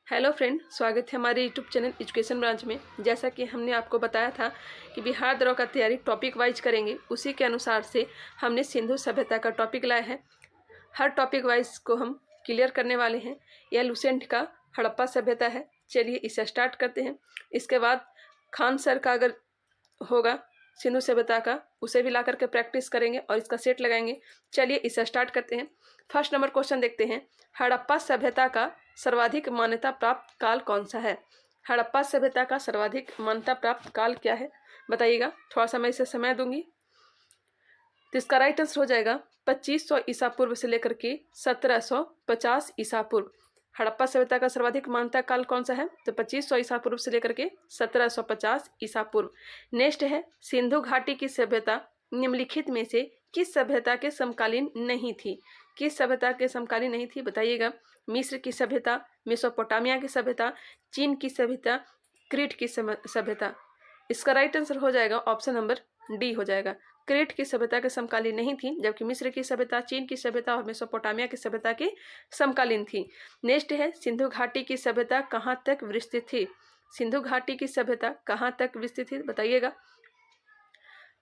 Hello friend, स्वागत है हमारे यूट्यूब चैनल एजुकेशन ब्रांच में। जैसा कि हमने आपको बताया था कि बिहार दौरा का तैयारी टॉपिक वाइज करेंगे, उसी के अनुसार से हमने सिंधु सभ्यता का टॉपिक लाया है। हर टॉपिक वाइज को हम क्लियर करने वाले हैं। यह लुसेंट का हड़प्पा सभ्यता है। चलिए इसे स्टार्ट करते हैं। इसके बाद खान सर का अगर होगा सिंधु सभ्यता का, उसे भी ला करके प्रैक्टिस करेंगे और इसका सेट लगाएंगे। चलिए इसे स्टार्ट करते हैं। फर्स्ट नंबर क्वेश्चन देखते हैं। हड़प्पा सभ्यता का सर्वाधिक मान्यता प्राप्त काल कौन सा है? हड़प्पा सभ्यता का सर्वाधिक मान्यता प्राप्त काल क्या है, बताइएगा। थोड़ा सा मैं इसे समय दूंगी। तो इसका राइट आंसर हो जाएगा 2500 ईसा पूर्व से लेकर के 1750 ईसा पूर्व। हड़प्पा सभ्यता का सर्वाधिक मान्यता काल कौन सा है? तो 2500 ईसा पूर्व से लेकर के 1750 ईसा पूर्व। नेक्स्ट है, सिंधु घाटी की सभ्यता निम्नलिखित में से किस सभ्यता के समकालीन नहीं थी? किस सभ्यता के समकालीन नहीं थी, बताइएगा। मिस्र की सभ्यता, मेसोपोटामिया की सभ्यता, चीन की सभ्यता, क्रीट की सभ्यता। इसका राइट आंसर हो जाएगा ऑप्शन नंबर डी हो जाएगा। क्रीट की सभ्यता के समकालीन नहीं थी, जबकि मिस्र की सभ्यता, चीन की सभ्यता और मेसोपोटामिया की सभ्यता की समकालीन थी। नेक्स्ट है, सिंधु घाटी की सभ्यता कहाँ तक विस्तृत थी? सिंधु घाटी की सभ्यता कहाँ तक विस्तृत थी, बताइएगा।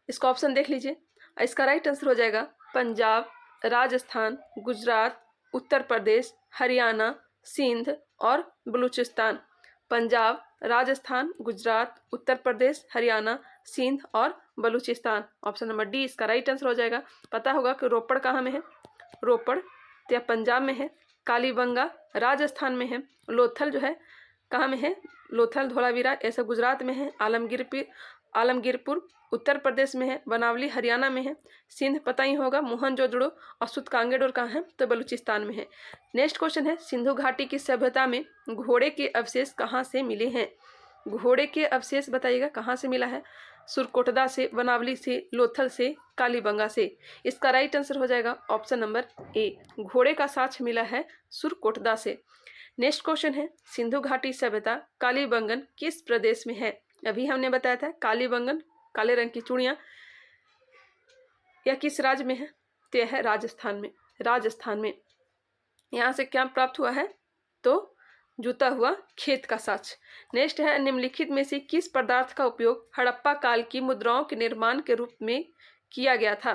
इसका ऑप्शन देख लीजिए। इसका राइट आंसर हो जाएगा पंजाब, राजस्थान, गुजरात, उत्तर प्रदेश, हरियाणा, सिंध और बलूचिस्तान। पंजाब, राजस्थान, गुजरात, उत्तर प्रदेश, हरियाणा, सिंध और बलूचिस्तान। ऑप्शन नंबर डी इसका राइट आंसर हो जाएगा। पता होगा कि रोपड़ कहाँ में है? रोपड़ तो पंजाब में है, कालीबंगा राजस्थान में है, लोथल जो है कहाँ में है? लोथल धोलावीरा ऐसा गुजरात में है, आलमगीरपुर उत्तर प्रदेश में है, बनावली हरियाणा में है, सिंध पता ही होगा, मोहनजोदड़ो और सुतकांगेडोर कहाँ है? तो बलूचिस्तान में है। नेक्स्ट क्वेश्चन है, सिंधु घाटी की सभ्यता में घोड़े के अवशेष कहाँ से मिले हैं? घोड़े के अवशेष बताइएगा कहाँ से मिला है? सुरकोटदा से, बनावली से, लोथल से, कालीबंगा से। इसका राइट आंसर हो जाएगा ऑप्शन नंबर ए, घोड़े का साक्ष्य मिला है सुरकोटदा से। नेक्स्ट क्वेश्चन है, सिंधु घाटी सभ्यता कालीबंगन किस प्रदेश में है? अभी हमने बताया था कालीबंगन काले रंग की चूड़ियाँ, यह किस राज्य में है? तो यह है राजस्थान में। राजस्थान में यहाँ से क्या प्राप्त हुआ है? तो जूता हुआ खेत का साक्ष्य। नेक्स्ट है, निम्नलिखित में से किस पदार्थ का उपयोग हड़प्पा काल की मुद्राओं के निर्माण के रूप में किया गया था?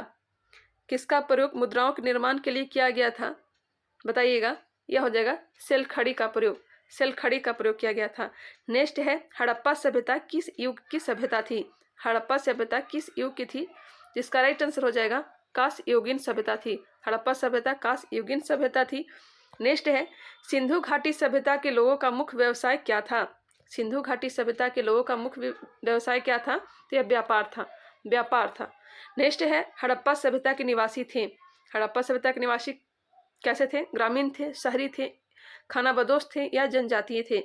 किसका प्रयोग मुद्राओं के निर्माण के लिए किया गया था, बताइएगा। यह हो जाएगा सेल खड़ी का प्रयोग। सेल खड़ी का प्रयोग किया गया था। नेक्स्ट है, हड़प्पा सभ्यता किस युग की सभ्यता थी? हड़प्पा सभ्यता किस युग की थी? जिसका राइट आंसर हो जाएगा कांस्य युगीन सभ्यता थी। हड़प्पा सभ्यता कांस्य युगीन सभ्यता थी। नेक्स्ट है, सिंधु घाटी सभ्यता के लोगों का मुख्य व्यवसाय क्या था? सिंधु घाटी सभ्यता के लोगों का मुख्य व्यवसाय क्या था? तो यह व्यापार था। व्यापार था। नेक्स्ट है, हड़प्पा सभ्यता के निवासी थे। हड़प्पा सभ्यता के निवासी कैसे थे? ग्रामीण थे, शहरी थे, खानाबदोश थे या जनजातीय थे?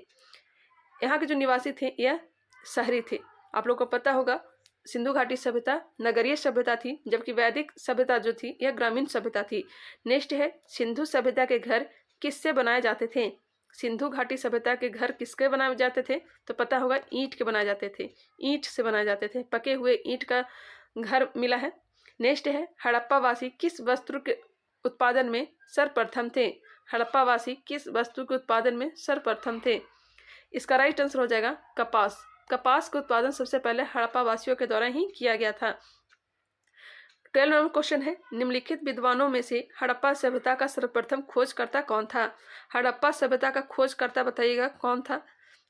यहाँ के जो निवासी थे यह शहरी थे। आप लोग को पता होगा सिंधु घाटी सभ्यता नगरीय सभ्यता थी, जबकि वैदिक सभ्यता जो थी यह ग्रामीण सभ्यता थी। नेक्स्ट है, सिंधु सभ्यता के घर किससे बनाए जाते थे? सिंधु घाटी सभ्यता के घर किसके बनाए जाते थे? तो पता होगा ईंट के बनाए जाते थे। ईंट से बनाए जाते थे, पके हुए ईंट का घर मिला है। नेक्स्ट है, हड़प्पा वासी किस वस्तु के उत्पादन में सर्वप्रथम थे? हड़प्पा वासी किस वस्तु के उत्पादन में सर्वप्रथम थे? इसका राइट आंसर हो जाएगा कपास। कपास का उत्पादन सबसे पहले हड़प्पा वासियों के द्वारा ही किया गया था। 12 नंबर क्वेश्चन है, निम्नलिखित विद्वानों में से हड़प्पा सभ्यता का सर्वप्रथम खोजकर्ता कौन था? हड़प्पा सभ्यता का खोजकर्ता बताइएगा कौन था?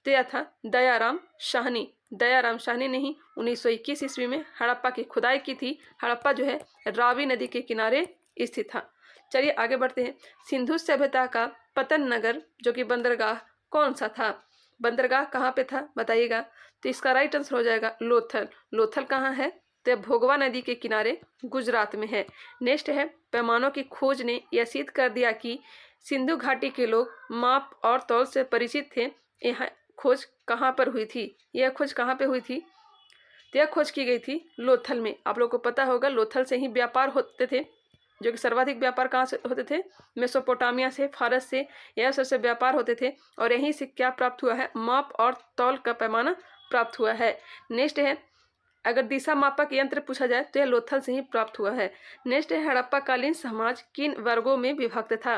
तो यह था दयाराम साहनी। दयाराम साहनी ने ही 1921 ईस्वी में हड़प्पा की खुदाई की थी। हड़प्पा जो है रावी नदी के किनारे स्थित था। चलिए आगे बढ़ते हैं। सिंधु सभ्यता का पतन नगर जो कि बंदरगाह कौन सा था? बंदरगाह कहाँ पे था, बताइएगा। तो इसका राइट आंसर हो जाएगा लोथल। लोथल कहाँ है? तो भोगवा नदी के किनारे गुजरात में है। नेक्स्ट है, पैमानों की खोज ने यह सिद्ध कर दिया कि सिंधु घाटी के लोग माप और तौल से परिचित थे। यह खोज कहाँ पर हुई थी? यह खोज कहाँ पे हुई थी? तो यह खोज की गई थी लोथल में। आप लोग को पता होगा लोथल से ही व्यापार होते थे, जो कि सर्वाधिक व्यापार कहाँ से होते थे? मेसोपोटामिया से, फारस से, यह सबसे व्यापार होते थे। और यहीं से क्या प्राप्त हुआ है? माप और तौल का पैमाना प्राप्त हुआ है। नेक्स्ट है, अगर दिशा मापक यंत्र पूछा जाए तो यह लोथल से ही प्राप्त हुआ है। नेक्स्ट है, हड़प्पा कालीन समाज किन वर्गों में विभक्त था?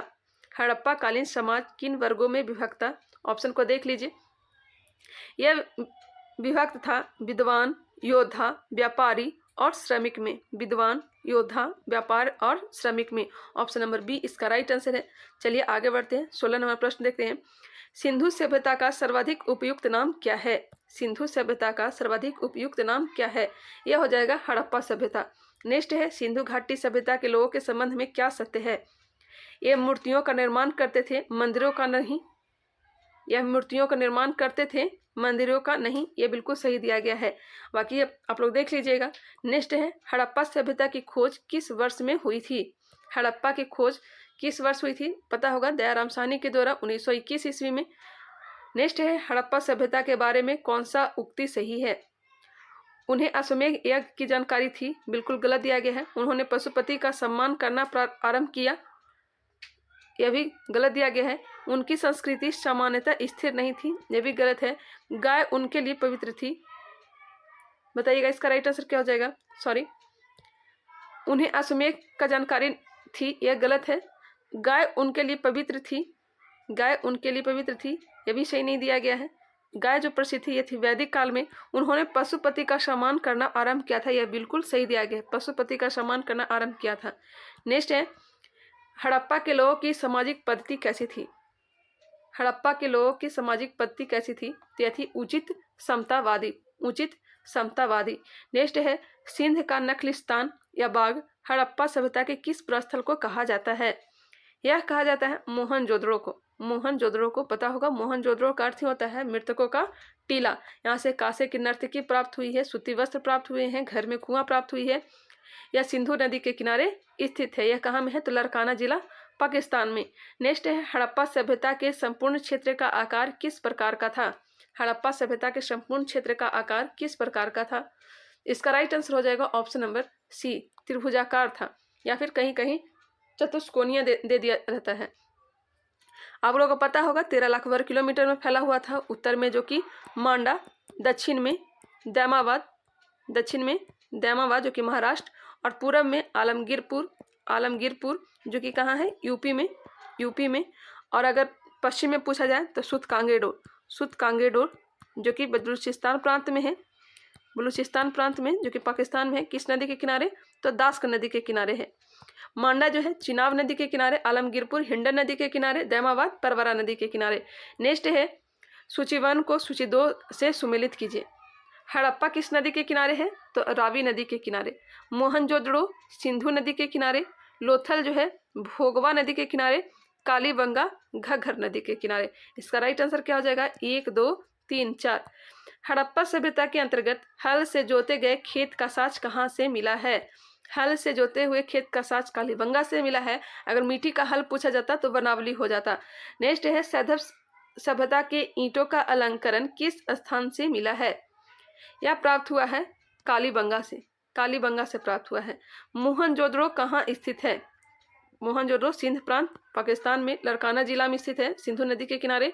हड़प्पा कालीन समाज किन वर्गों में विभक्त था? ऑप्शन को देख लीजिए। यह विभक्त था विद्वान, योद्धा, व्यापारी और श्रमिक में। विद्वान, योद्धा, व्यापार और श्रमिक में। ऑप्शन नंबर बी इसका राइट आंसर है। चलिए आगे बढ़ते हैं। 16 नंबर प्रश्न देखते हैं। सिंधु सभ्यता का सर्वाधिक उपयुक्त नाम क्या है? सिंधु सभ्यता का सर्वाधिक उपयुक्त नाम क्या है? यह हो जाएगा हड़प्पा सभ्यता। नेक्स्ट है सिंधु घाटी सभ्यता के लोगों के संबंध में क्या सत्य है? ये मूर्तियों का निर्माण करते थे, मंदिरों का नहीं। यह मूर्तियों का निर्माण करते थे, मंदिरों का नहीं। ये बिल्कुल सही दिया गया है। बाकी आप लोग देख लीजिएगा। नेक्स्ट है हड़प्पा सभ्यता की खोज किस वर्ष में हुई थी? हड़प्पा की खोज किस वर्ष हुई थी? पता होगा, दयाराम साहनी के द्वारा 1921 ईस्वी में। नेक्स्ट है हड़प्पा सभ्यता के बारे में कौन सा उक्ति सही है? उन्हें अश्वमेध यज्ञ की जानकारी थी, बिल्कुल गलत दिया गया है। उन्होंने पशुपति का सम्मान करना आरंभ किया, यह भी गलत दिया गया है। उनकी संस्कृति सामान्यतः स्थिर नहीं थी, यह भी गलत है। गाय उनके लिए पवित्र थी, बताइएगा इसका राइट आंसर क्या हो जाएगा? सॉरी, उन्हें अश्वमेध का जानकारी थी, यह गलत है। गाय उनके लिए पवित्र थी, गाय उनके लिए पवित्र थी, यह भी सही नहीं दिया गया है। गाय जो प्रसिद्ध थी यह थी वैदिक काल में। उन्होंने पशुपति का सम्मान करना आरंभ किया था, यह बिल्कुल सही दिया गया है। पशुपति का सम्मान करना आरंभ किया था। नेक्स्ट है हड़प्पा के लोगों की सामाजिक पद्धति कैसी थी? हड़प्पा के लोगों की सामाजिक पद्धति कैसी थी? तो यह थी उचित समतावादी, उचित समतावादी। नेक्स्ट है सिंध का नखलिस्तान या बाग हड़प्पा सभ्यता के किस प्रस्थल को कहा जाता है? यह कहा जाता है मोहनजोदड़ो को। मोहनजोदड़ो को पता होगा, मोहनजोदड़ो का अर्थ होता है मृतकों का टीला। यहाँ से कांसे की नर्तकी प्राप्त हुई है, सूती वस्त्र प्राप्त हुए हैं, घर में कुआं प्राप्त हुई है। यह सिंधु नदी के किनारे स्थित है। यह कहाँ में है? तो लारकाना जिला, पाकिस्तान में। नेक्स्ट है हड़प्पा सभ्यता के संपूर्ण क्षेत्र का आकार किस प्रकार का था? हड़प्पा सभ्यता के संपूर्ण क्षेत्र का आकार किस प्रकार का था? इसका राइट आंसर हो जाएगा ऑप्शन नंबर सी, त्रिभुजाकार था, या फिर कहीं कहीं चतुष्कोणीय दे दिया रहता है। आप लोगों को पता होगा 13 लाख वर्ग किलोमीटर में फैला हुआ था। उत्तर में जो कि मांडा, दक्षिण में दैमाबाद, दक्षिण में दैमाबाद जो कि महाराष्ट्र, और पूरब में आलमगीरपुर जो कि कहाँ है? यूपी में। और अगर पश्चिम में पूछा जाए तो सुतकांगेडोर जो कि बलूचिस्तान प्रांत में है, बलूचिस्तान प्रांत में जो कि पाकिस्तान में है। किस नदी के किनारे? तो दास्क नदी के किनारे है। मांडा जो है चिनाब नदी के किनारे, आलमगीरपुर हिंडन नदी के किनारे, दैमाबाद परवरा नदी के किनारे। नेक्स्ट है सूची 1 को सूची 2 से सुमेलित कीजिए। हड़प्पा किस नदी के किनारे है? तो रावी नदी के किनारे। मोहनजोदड़ो सिंधु नदी के किनारे। लोथल जो है भोगवा नदी के किनारे। कालीबंगा घग्गर नदी के किनारे। इसका राइट आंसर क्या हो जाएगा? 1 2 3 4। हड़प्पा सभ्यता के अंतर्गत हल से जोते गए खेत का साज कहाँ से मिला है? हल से जोते हुए खेत का साज कालीबंगा से मिला है। अगर मिट्टी का हल पूछा जाता तो बनावली हो जाता। नेक्स्ट है सैंधव सभ्यता के ईंटों का अलंकरण किस स्थान से मिला है? यह प्राप्त हुआ है कालीबंगा से प्राप्त हुआ है। मोहनजोदड़ो कहाँ स्थित है? मोहनजोदड़ो सिंध प्रांत, पाकिस्तान में लारकाना जिला में स्थित है, सिंधु नदी के किनारे।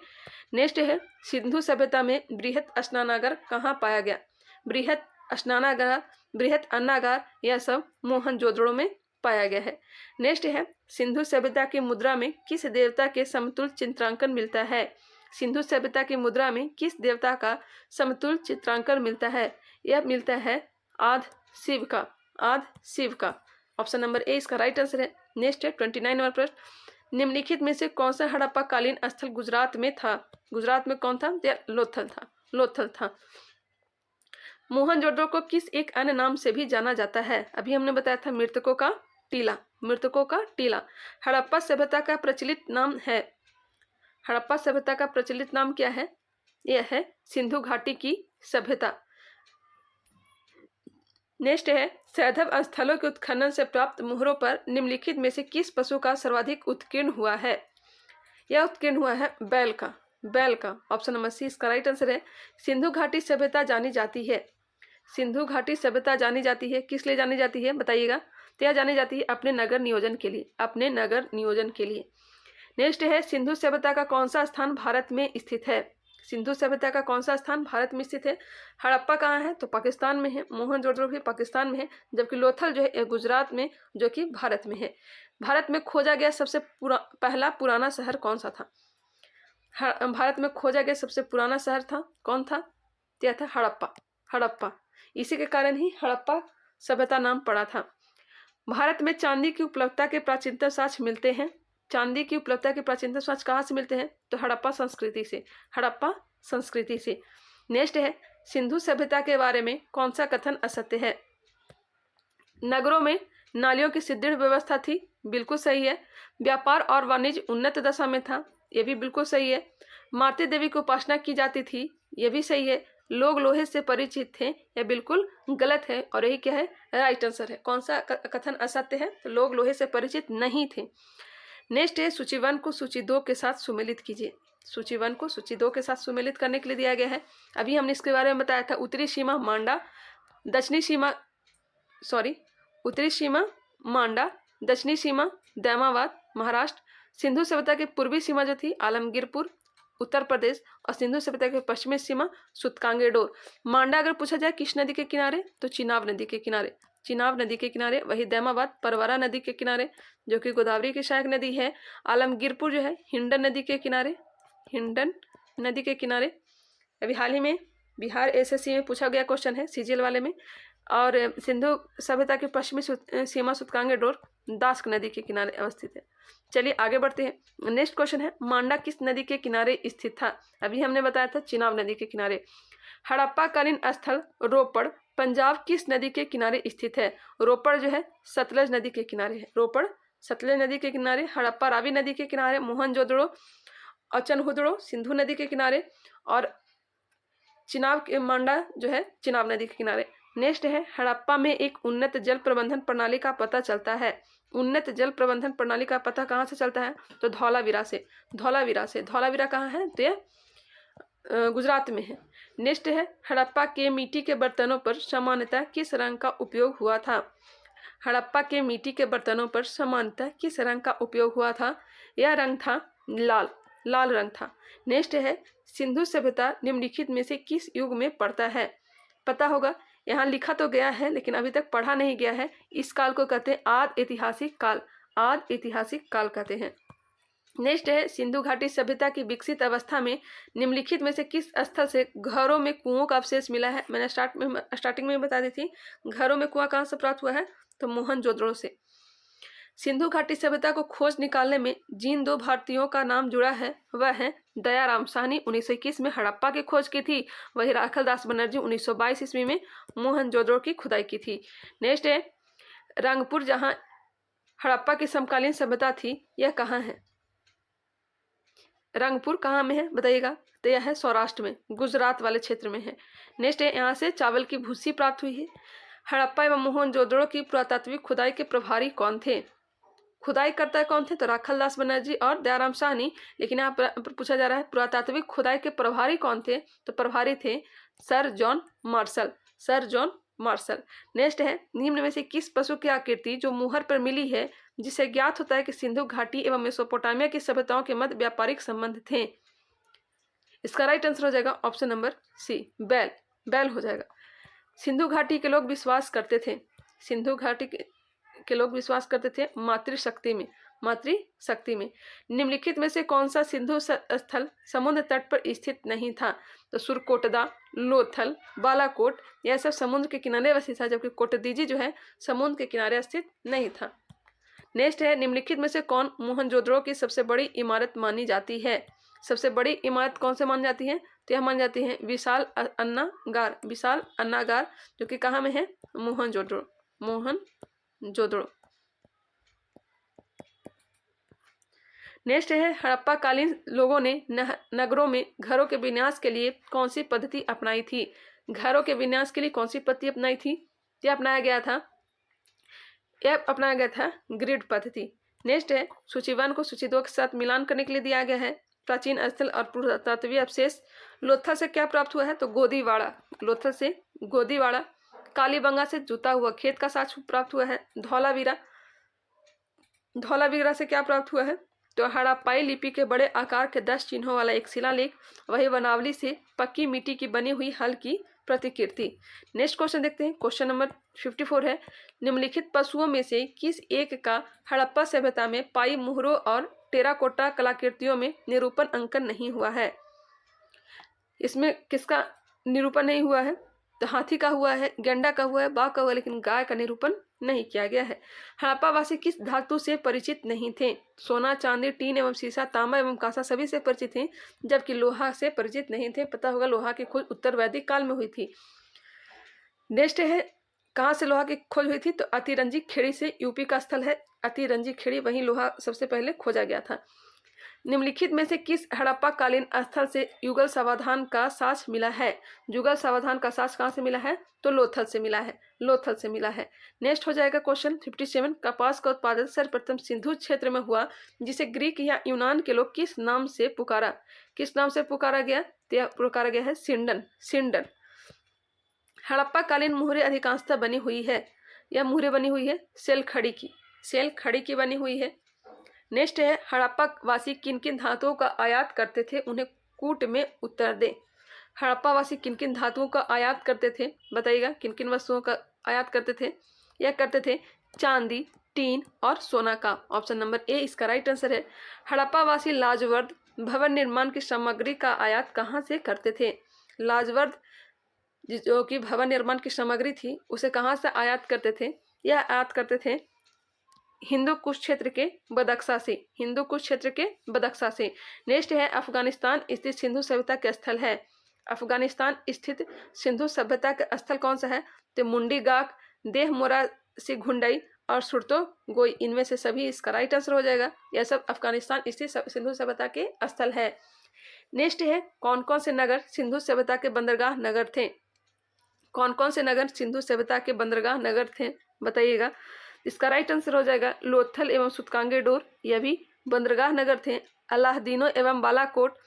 नेक्स्ट है सिंधु सभ्यता में बृहत स्नानागार कहाँ पाया गया? बृहत स्नानागार, बृहत अन्नागार, यह सब मोहनजोदड़ो में पाया गया है। नेक्स्ट है सिंधु सभ्यता की मुद्रा में किस देवता के समतुल्य चित्रांकन मिलता है? सिंधु सभ्यता की मुद्रा में किस देवता का समतुल्य चित्रांकन मिलता है? यह मिलता है आद शिव का। ऑप्शन नंबर ए इसका राइट आंसर है। नेक्स्ट है 29 नंबर प्रश्न। निम्नलिखित में से कौन सा हड़प्पा कालीन स्थल गुजरात में था? गुजरात में कौन था? लोथल था। मोहनजोदड़ो को किस एक अन्य नाम से भी जाना जाता है? अभी हमने बताया था मृतकों का टीला। हड़प्पा सभ्यता का प्रचलित नाम है। हड़प्पा सभ्यता का प्रचलित नाम क्या है? यह है सिंधु घाटी की सभ्यता। नेक्स्ट है सैंधव स्थलों के उत्खनन से प्राप्त मोहरों पर निम्नलिखित में से किस पशु का सर्वाधिक उत्कीर्ण हुआ है? यह उत्कीर्ण हुआ है बैल का। ऑप्शन नंबर सी इसका राइट आंसर है। सिंधु घाटी सभ्यता जानी जाती है किस लिए जानी जाती है बताइएगा? तो यह जानी जाती है अपने नगर नियोजन के लिए। नेक्स्ट है सिंधु सभ्यता का कौन सा स्थान भारत में स्थित है? सिंधु सभ्यता का कौन सा स्थान भारत में स्थित है? हड़प्पा कहाँ है? तो पाकिस्तान में है। मोहनजोदड़ो भी पाकिस्तान में है, जबकि लोथल जो है गुजरात में, जो कि भारत में है। भारत में खोजा गया सबसे पहला पुराना शहर कौन सा था? भारत में खोजा गया सबसे पुराना शहर था, कौन था? यह था हड़प्पा। हड़प्पा, इसी के कारण ही हड़प्पा सभ्यता नाम पड़ा था। भारत में चांदी की उपलब्धता के प्राचीनतम साक्ष्य मिलते हैं। चांदी की उपलब्धता के प्राचीनतम साक्ष्य कहाँ से मिलते हैं? तो हड़प्पा संस्कृति से। हड़प्पा संस्कृति से। नेक्स्ट है, सिंधु सभ्यता के बारे में कौन सा कथन असत्य है? नगरों में नालियों की सुदृढ़ व्यवस्था थी, बिल्कुल सही है। व्यापार और वाणिज्य उन्नत दशा में था, यह भी बिल्कुल सही है। माता देवी की उपासना की जाती थी, यह भी सही है। लोग लोहे से परिचित थे, यह बिल्कुल गलत है और यही क्या है? राइट आंसर है। कौन सा कथन असत्य है? तो लोग लोहे से परिचित नहीं थे। नेक्स्ट है, सूची 1 को सूची 2 के साथ सुमेलित कीजिए। सूची 1 को सूची 2 के साथ सुमेलित करने के लिए दिया गया है। अभी हमने इसके बारे में बताया था। उत्तरी सीमा मांडा, उत्तरी सीमा मांडा, दक्षिणी सीमा दैमाबाद महाराष्ट्र, सिंधु सभ्यता की पूर्वी सीमा जो थी आलमगीरपुर उत्तर प्रदेश, और सिंधु सभ्यता की पश्चिमी सीमा सुतकांगेडोर। मांडा अगर पूछा जाए किस नदी के किनारे, तो चिनाब नदी के किनारे। चिनाब नदी के किनारे। वही दैमाबाद परवरा नदी के किनारे, जो कि गोदावरी की सहायक नदी है। आलमगीरपुर जो है हिंडन नदी के किनारे। हिंडन नदी के किनारे। अभी हाल ही में बिहार एसएससी में पूछा गया क्वेश्चन है, सीजीएल वाले में। और सिंधु सभ्यता की पश्चिमी सीमा सुतकांगेडोर दास्क नदी के किनारे अवस्थित है। चलिए आगे बढ़ते हैं। नेक्स्ट क्वेश्चन है, मांडा किस नदी के किनारे स्थित था? अभी हमने बताया था चिनाब नदी के किनारे। हड़प्पा कालीन स्थल रोपड़ पंजाब किस नदी के किनारे स्थित है? रोपड़ जो है सतलज नदी के किनारे है। रोपड़ सतलज नदी के किनारे। हड़प्पा रावी नदी के किनारे। मोहनजोदड़ो अचनहुदड़ो सिंधु नदी के किनारे। और चिनाब मांडा जो है चिनाब नदी के किनारे। नेक्स्ट है, हड़प्पा में एक उन्नत जल प्रबंधन प्रणाली का पता चलता है। उन्नत जल प्रबंधन प्रणाली का पता कहाँ से चलता है? तो धौलावीरा से। धौलावीरा से। धौलावीरा कहाँ है? तो यह गुजरात में है। नेक्स्ट है, हड़प्पा के मिट्टी के बर्तनों पर सामान्यतः किस रंग का उपयोग हुआ था? हड़प्पा के मिट्टी के बर्तनों पर सामान्यतः किस रंग का उपयोग हुआ था? यह रंग था लाल। लाल रंग था। नेक्स्ट है, सिंधु सभ्यता निम्नलिखित में से किस युग में पड़ता है? पता होगा, यहाँ लिखा तो गया है लेकिन अभी तक पढ़ा नहीं गया है। इस काल को कहते हैं आदि ऐतिहासिक काल। आदि ऐतिहासिक काल कहते हैं। नेक्स्ट है, सिंधु घाटी सभ्यता की विकसित अवस्था में निम्नलिखित में से किस स्थल से घरों में कुओं का अवशेष मिला है? मैंने स्टार्टिंग में बता दी थी। घरों में कुआं कहाँ से प्राप्त हुआ है? तो मोहनजोदड़ो से। सिंधु घाटी सभ्यता को खोज निकालने में जिन 2 भारतीयों का नाम जुड़ा है वह है दयाराम साहनी 1921 में हड़प्पा की खोज की थी। वही राखलदास बनर्जी 1922 ईस्वी में मोहनजोदड़ो की खुदाई की थी। नेक्स्ट है, रंगपुर जहां हड़प्पा की समकालीन सभ्यता थी, यह कहाँ है? रंगपुर कहाँ में है बताइएगा? तो यह है सौराष्ट्र में, गुजरात वाले क्षेत्र में है। नेक्स्ट है, यहाँ से चावल की भूसी प्राप्त हुई है। हड़प्पा एवं मोहनजोदड़ो की पुरातात्विक खुदाई के प्रभारी कौन थे? खुदाई करता कौन थे? तो राखलदास बनर्जी और दयाराम साहनी। लेकिन यहाँ पर पूछा जा रहा है पुरातात्विक खुदाई के प्रभारी कौन थे? तो प्रभारी थे sir John Marshall. Sir John Marshall. Next है, निम्न में से किस पशु की आकृति जो मुहर पर मिली है जिससे ज्ञात होता है कि सिंधु घाटी एवं मेसोपोटामिया की सभ्यताओं के मध्य व्यापारिक संबंध थे? इसका राइट आंसर हो जाएगा ऑप्शन नंबर सी, बैल। बैल हो जाएगा। सिंधु घाटी के लोग विश्वास करते थे। सिंधु घाटी के लोग विश्वास करते थे मातृशक्ति में। मातृशक्ति में। निम्नलिखित में से कौन सा सिंधु स्थल समुद्र तट पर स्थित नहीं था? तो सुरकोटदा, लोथल, बालाकोट, यह सब समुद्र के किनारे स्थित था, जबकि कोटदीजी जो है समुद्र के किनारे स्थित नहीं था। नेक्स्ट है, निम्नलिखित में से कौन मोहनजोदड़ो की सबसे बड़ी इमारत मानी जाती है? सबसे बड़ी इमारत कौन से मानी जाती है? तो यह मानी जाती है विशाल अन्नागार। विशाल अन्नागार, जो कि कहाँ में है? मोहनजोदड़ो। मोहनजोदड़ो। नेक्स्ट है, हड़प्पा कालीन लोगों ने नगरों में घरों के विन्यास के लिए कौन सी पद्धति अपनाई थी? घरों के विन्यास के लिए कौन सी पद्धति अपनाई थी? यह अपनाया गया था ग्रिड पद्धति। नेक्स्ट है, सूची 1 को सूची 2 के साथ मिलान करने के लिए दिया गया है। प्राचीन स्थल और पुरातत्वीय अवशेष। लोथल से क्या प्राप्त हुआ है? तो गोदीवाड़ा। लोथल से गोदीवाड़ा। कालीबंगा से जुता हुआ खेत का साक्ष्य प्राप्त हुआ है। धौलावीरा। धौलावीरा से क्या प्राप्त हुआ है? तो हड़प्पाई लिपि के बड़े आकार के 10 चिन्हों वाला एक शिलालेख। वही बनावली से पक्की मिट्टी की बनी हुई हल की प्रतिकृति। नेक्स्ट क्वेश्चन देखते हैं। क्वेश्चन नंबर 54 है, निम्नलिखित पशुओं में से किस एक का हड़प्पा सभ्यता में पाई मुहरों और टेराकोटा कलाकृतियों में निरूपण अंकन नहीं हुआ है। इसमें किसका निरूपण नहीं हुआ है? तो हाथी का हुआ है, गेंडा का हुआ है, बाघ का हुआ है, लेकिन गाय का निरूपण नहीं किया गया है। हड़प्पावासी किस धातु से परिचित नहीं थे? सोना, चांदी, टीन एवं सीसा, तांबा एवं कांसा सभी से परिचित थे, जबकि लोहा से परिचित नहीं थे। पता होगा लोहा की खोज उत्तर वैदिक काल में हुई थी। नेक्स्ट है, कहाँ से लोहा की खोज हुई थी? तो अतिरंजी खेड़ी से, यूपी का स्थल है अतिरंजी खेड़ी, वहीं लोहा सबसे पहले खोजा गया था। निम्नलिखित में से किस हड़प्पा कालीन स्थल से युगल समाधान का साक्ष मिला है? युगल समाधान का साक्ष कहाँ से मिला है? तो लोथल से मिला है, लोथल से मिला है। नेक्स्ट हो जाएगा क्वेश्चन 57, कपास का उत्पादन सर्वप्रथम सिंधु क्षेत्र में हुआ, जिसे ग्रीक या यूनान के लोग किस नाम से पुकारा? किस नाम से पुकारा गया? तो पुकारा गया है सिंडन, सिंडन। हड़प्पा कालीन मुहरे अधिकांशतः बनी हुई है, या मुहरे बनी हुई है सेल खड़ी की, सेल खड़ी की बनी हुई है। नेक्स्ट है, हड़प्पा वासी किन किन धातुओं का आयात करते थे, उन्हें कूट में उत्तर दे। हड़प्पा वासी किन किन धातुओं का आयात करते थे? बताइएगा, किन किन वस्तुओं का आयात करते थे? या करते थे चांदी, टीन और सोना का। ऑप्शन नंबर ए इसका राइट आंसर है। हड़प्पा वासी लाजवर्द भवन निर्माण की सामग्री का आयात कहाँ से करते थे? लाजवर्द जो कि भवन निर्माण की सामग्री थी, उसे कहाँ से आयात करते थे? यह आयात करते थे हिंदू कुश क्षेत्र के बदख्शा से, हिंदू कुश क्षेत्र के बदख्शा से। नेक्स्ट है, अफगानिस्तान स्थित सिंधु सभ्यता के स्थल है। अफगानिस्तान स्थित सिंधु सभ्यता का स्थल कौन सा है? तो मुंडी गाक, देह मोरा सी घुंडई और सुरतो गोई, इनमें से सभी इसका राइट आंसर हो जाएगा। यह सब अफगानिस्तान स्थित सिंधु सभ्यता के स्थल है। नेक्स्ट है, कौन कौन से नगर सिंधु सभ्यता के बंदरगाह नगर थे? कौन कौन से नगर सिंधु सभ्यता के बंदरगाह नगर थे? बताइएगा। इसका राइट आंसर हो जाएगा लोथल एवं सुतकांगे डोर, यह भी बंदरगाह नगर थे। अलाहदीनो एवं बालाकोट,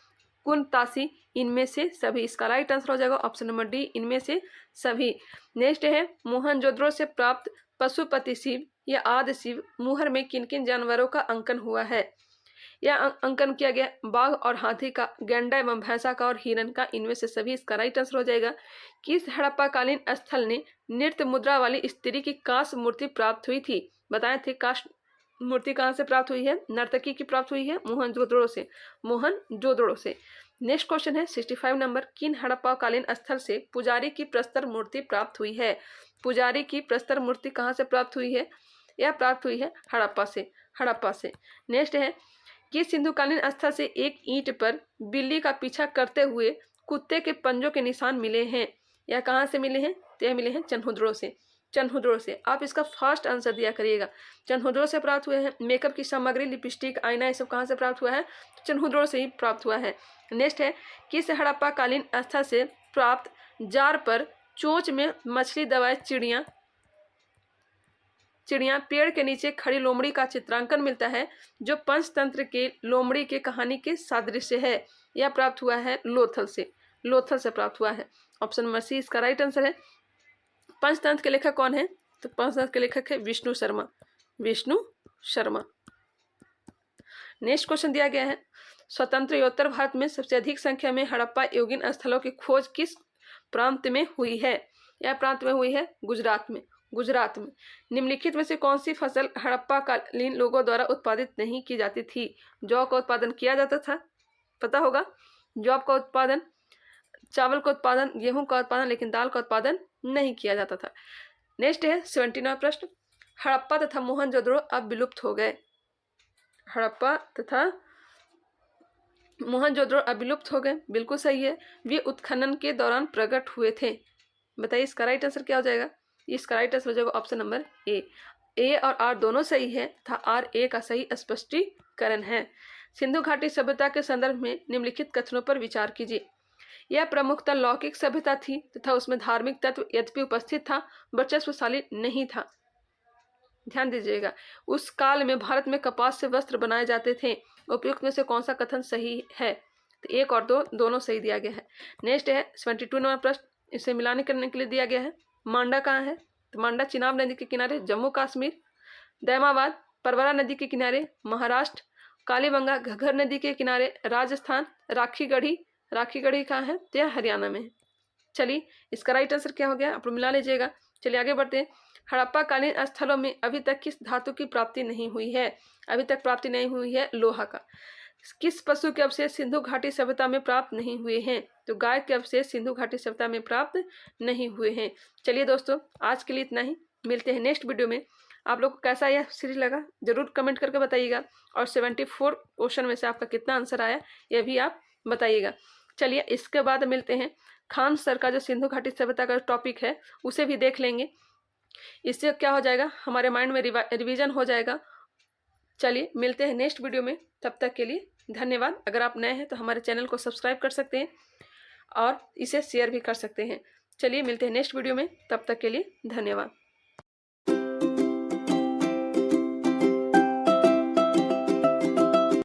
कुनतासी, इनमें से सभी। इसका राइट आंसर हो जाएगा ऑप्शन नंबर डी, इनमें से सभी। नेक्स्ट है, मोहनजोदड़ो से प्राप्त पशुपति शिव या आदि शिव मुहर में किन किन जानवरों का अंकन हुआ है? यह अंकन किया गया बाघ और हाथी का, गेंडा एवं भैंसा का और हिरन का, इनमें से सभी। इसका राइट आंसर हो जाएगा। किस हड़प्पा कालीन स्थल ने नृत्य मुद्रा वाली स्त्री की कांस्य मूर्ति प्राप्त हुई थी? बताए थे कांस्य मूर्ति कहाँ से प्राप्त हुई है? नर्तकी की प्राप्त हुई है मोहनजोदड़ो से, मोहनजोदड़ो से। नेक्स्ट क्वेश्चन है 65 नंबर, किन हड़प्पा कालीन स्थल से पुजारी की प्रस्तर मूर्ति प्राप्त हुई है? पुजारी की प्रस्तर मूर्ति कहाँ से प्राप्त हुई है? यह प्राप्त हुई है हड़प्पा से, हड़प्पा से। नेक्स्ट है, किस सिंधुकालीन स्थल से एक ईंट पर बिल्ली का पीछा करते हुए कुत्ते के पंजों के निशान मिले हैं? या कहाँ से मिले हैं? तो यह मिले हैं चन्हुद्रो से, चन्हुद्रो से। आप इसका फर्स्ट आंसर दिया करिएगा। चन्हुद्रो से प्राप्त हुए हैं। मेकअप की सामग्री, लिपस्टिक, आईना, ये सब कहाँ से प्राप्त हुआ है? तो चन्हुद्रो से ही प्राप्त हुआ है। नेक्स्ट है, किस हड़प्पा कालीन स्थल से प्राप्त जार पर चोंच में मछली दबाए चिड़िया पेड़ के नीचे खड़ी लोमड़ी का चित्रांकन मिलता है, जो पंचतंत्र के लोमड़ी के कहानी के सादृश्य है? यह प्राप्त हुआ है लोथल से, लोथल से प्राप्त हुआ है। ऑप्शन नंबर सी इसका राइट आंसर है। पंचतंत्र के लेखक कौन है? तो पंचतंत्र के लेखक है विष्णु शर्मा, विष्णु शर्मा। नेक्स्ट क्वेश्चन दिया गया है, स्वतंत्रोत्तर भारत में सबसे अधिक संख्या में हड़प्पा योगिन स्थलों की खोज किस प्रांत में हुई है? यह प्रांत में हुई है गुजरात में, गुजरात में। निम्नलिखित में से कौन सी फसल हड़प्पा कालीन लोगों द्वारा उत्पादित नहीं की जाती थी? जौ का उत्पादन किया जाता था, पता होगा, जौ का उत्पादन, चावल का उत्पादन, गेहूं का उत्पादन, लेकिन दाल का उत्पादन नहीं किया जाता था। नेक्स्ट है 79वां प्रश्न, हड़प्पा तथा मोहनजोदड़ो अब विलुप्त हो गए। हड़प्पा तथा मोहनजोदड़ो अब विलुप्त हो गए, बिल्कुल सही है। वे उत्खनन के दौरान प्रकट हुए थे। बताइए इसका राइट आंसर क्या हो जाएगा? इसका राइट आंसर हो जाएगा ऑप्शन नंबर ए और आर दोनों सही है तथा आर ए का सही स्पष्टीकरण है। सिंधु घाटी सभ्यता के संदर्भ में निम्नलिखित कथनों पर विचार कीजिए। यह प्रमुखतः लौकिक सभ्यता थी तथा उसमें धार्मिक तत्व यद्यपि उपस्थित था, वर्चस्वशाली नहीं था। ध्यान दीजिएगा, उस काल में भारत में कपास से वस्त्र बनाए जाते थे। उपयुक्त में से कौन सा कथन सही है? तो एक और दो दोनों सही दिया गया है। नेक्स्ट है 72 नंबर प्रश्न, इसे मिलान करने के लिए दिया गया है। मांडा कहाँ है? तो मांडा चिनाब नदी के किनारे जम्मू कश्मीर। दैमाबाद परवरा नदी के किनारे महाराष्ट्र। कालीबंगा घग्गर नदी के किनारे राजस्थान। राखीगढ़ी कहाँ है? तो यह हरियाणा में है। चलिए इसका राइट आंसर क्या हो गया, आप मिला लीजिएगा। चलिए आगे बढ़ते हैं। हड़प्पाकालीन स्थलों में अभी तक किस धातु की प्राप्ति नहीं हुई है? अभी तक प्राप्ति नहीं हुई है लोहा का। किस पशु के अवशेष सिंधु घाटी सभ्यता में प्राप्त नहीं हुए हैं? तो गाय के अवशेष सिंधु घाटी सभ्यता में प्राप्त नहीं हुए हैं। चलिए दोस्तों, आज के लिए इतना ही। मिलते हैं नेक्स्ट वीडियो में। आप लोग को कैसा यह सीरीज लगा जरूर कमेंट करके बताइएगा, और 74 क्वेश्चन में से आपका कितना आंसर आया यह भी आप बताइएगा। चलिए इसके बाद मिलते हैं। खान सर का जो सिंधु घाटी सभ्यता का टॉपिक है उसे भी देख लेंगे। इससे क्या हो जाएगा, हमारे माइंड में रिवीजन हो जाएगा। चलिए मिलते हैं नेक्स्ट वीडियो में, तब तक के लिए धन्यवाद। अगर आप नए हैं तो हमारे चैनल को सब्सक्राइब कर सकते हैं और इसे शेयर भी कर सकते हैं। चलिए मिलते हैं नेक्स्ट वीडियो में, तब तक के लिए धन्यवाद।